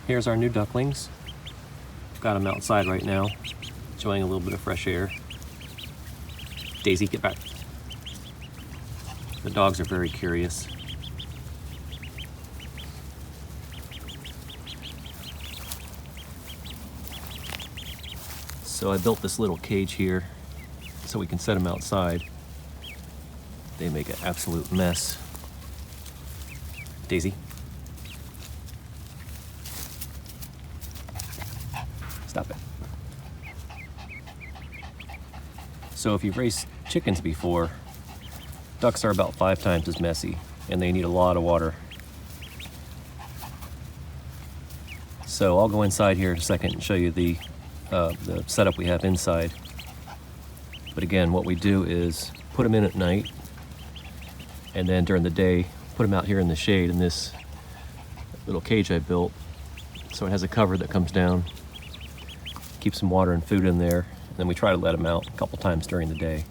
Here's our new ducklings. Got them outside right now, enjoying a little bit of fresh air. Daisy, get back. The dogs are very curious. So I built this little cage here so we can set them outside. They make an absolute mess. Daisy. Stop it. So if you've raised chickens before, ducks are about 5 times as messy and they need a lot of water. So I'll go inside here in a second and show you the setup we have inside. But again, what we do is put them in at night, and then during the day, put them out here in the shade in this little cage I built. So it has a cover that comes down, keeps some water and food in there, and then we try to let them out a couple times during the day.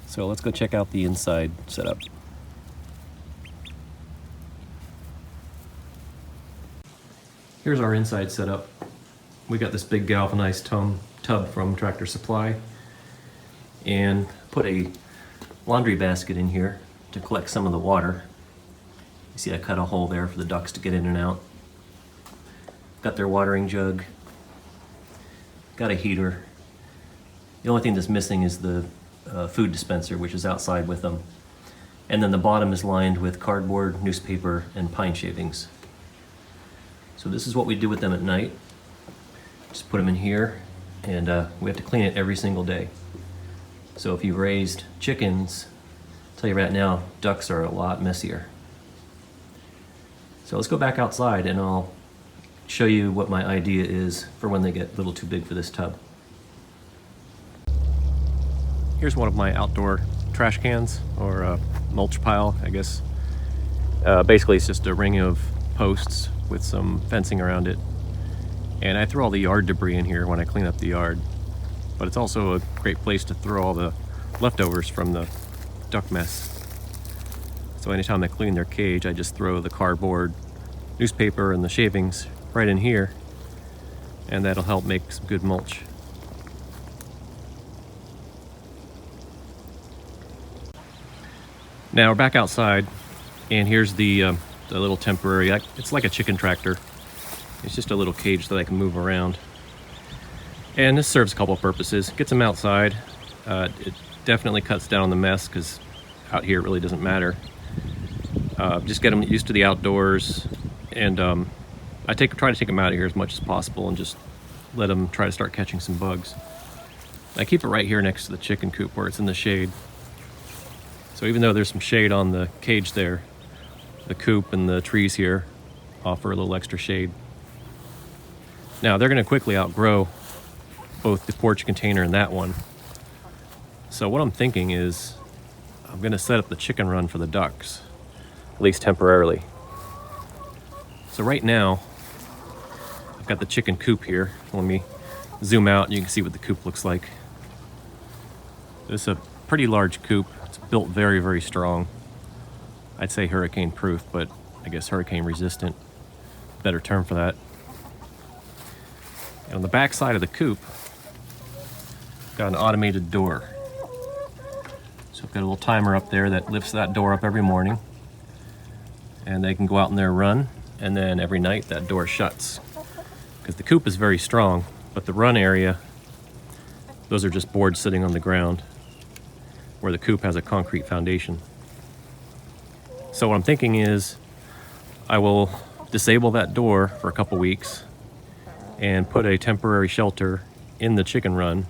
So let's go check out the inside setup. Here's our inside setup. We got this big galvanized tub from Tractor Supply and put a laundry basket in here to collect some of the water. You see I cut a hole there for the ducks to get in and out. Got their watering jug. Got a heater. The only thing that's missing is the food dispenser, which is outside with them. And then the bottom is lined with cardboard, newspaper, and pine shavings. So this is what we do with them at night. Just put them in here, and we have to clean it every single day. So if you've raised chickens, I'll tell you right now, ducks are a lot messier. So let's go back outside and I'll show you what my idea is for when they get a little too big for this tub. Here's one of my outdoor trash cans, or mulch pile, I guess. Basically it's just a ring of posts with some fencing around it. And I throw all the yard debris in here when I clean up the yard. But it's also a great place to throw all the leftovers from the duck mess. So anytime I clean their cage, I just throw the cardboard, newspaper, and the shavings right in here, and that'll help make some good mulch. Now we're back outside, and here's the little temporary, it's like a chicken tractor. It's just a little cage that I can move around. And this serves a couple of purposes. Gets them outside. It definitely cuts down on the mess, because out here it really doesn't matter. Just get them used to the outdoors, and I try to take them out of here as much as possible and just let them try to start catching some bugs. I keep it right here next to the chicken coop where it's in the shade. So even though there's some shade on the cage there, the coop and the trees here offer a little extra shade. Now they're going to quickly outgrow both the porch container and that one. So what I'm thinking is I'm going to set up the chicken run for the ducks, at least temporarily. So right now I've got the chicken coop here. Let me zoom out and you can see what the coop looks like. It's a pretty large coop. It's built very, very strong. I'd say hurricane proof, but I guess hurricane resistant. Better term for that. And on the back side of the coop, got an automated door. So I've got a little timer up there that lifts that door up every morning. And they can go out in there and run, and then every night that door shuts. Because the coop is very strong, but the run area, those are just boards sitting on the ground, where the coop has a concrete foundation. So what I'm thinking is I will disable that door for a couple weeks and put a temporary shelter in the chicken run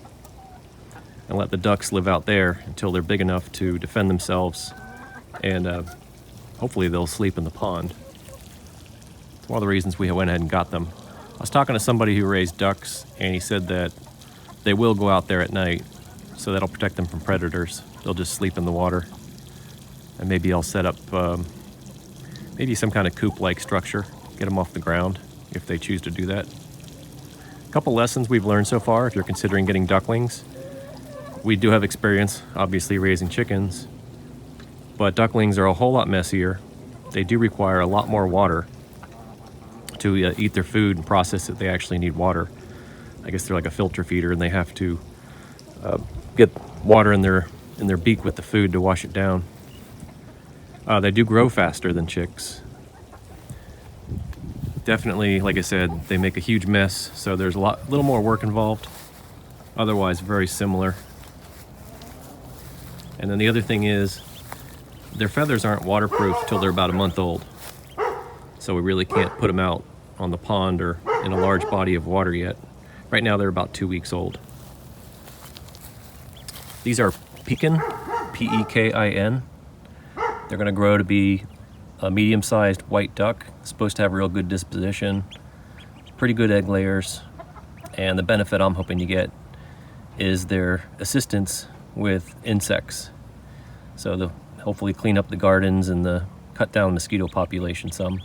and let the ducks live out there until they're big enough to defend themselves, and hopefully they'll sleep in the pond. It's one of the reasons we went ahead and got them. I was talking to somebody who raised ducks, and he said that they will go out there at night, so that'll protect them from predators. They'll just sleep in the water. And maybe I'll set up maybe some kind of coop-like structure, get them off the ground if they choose to do that. A couple lessons we've learned so far if you're considering getting ducklings. We do have experience, obviously, raising chickens, but ducklings are a whole lot messier. They do require a lot more water, to eat their food and process it, they actually need water. I guess they're like a filter feeder, and they have to get water in their beak with the food to wash it down. They do grow faster than chicks. Definitely, like I said, they make a huge mess, so there's a little more work involved. Otherwise, very similar. And then the other thing is, their feathers aren't waterproof till they're about a month old. So we really can't put them out on the pond or in a large body of water yet. Right now, they're about 2 weeks old. These are Pekin, P-E-K-I-N. They're gonna grow to be a medium-sized white duck. Supposed to have real good disposition, pretty good egg layers, and the benefit I'm hoping to get is their assistance with insects. So they'll hopefully clean up the gardens and cut down mosquito population some.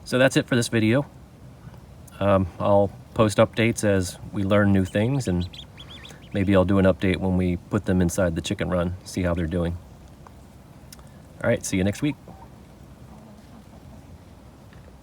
So that's it for this video. I'll post updates as we learn new things, and maybe I'll do an update when we put them inside the chicken run, see how they're doing. All right, see you next week.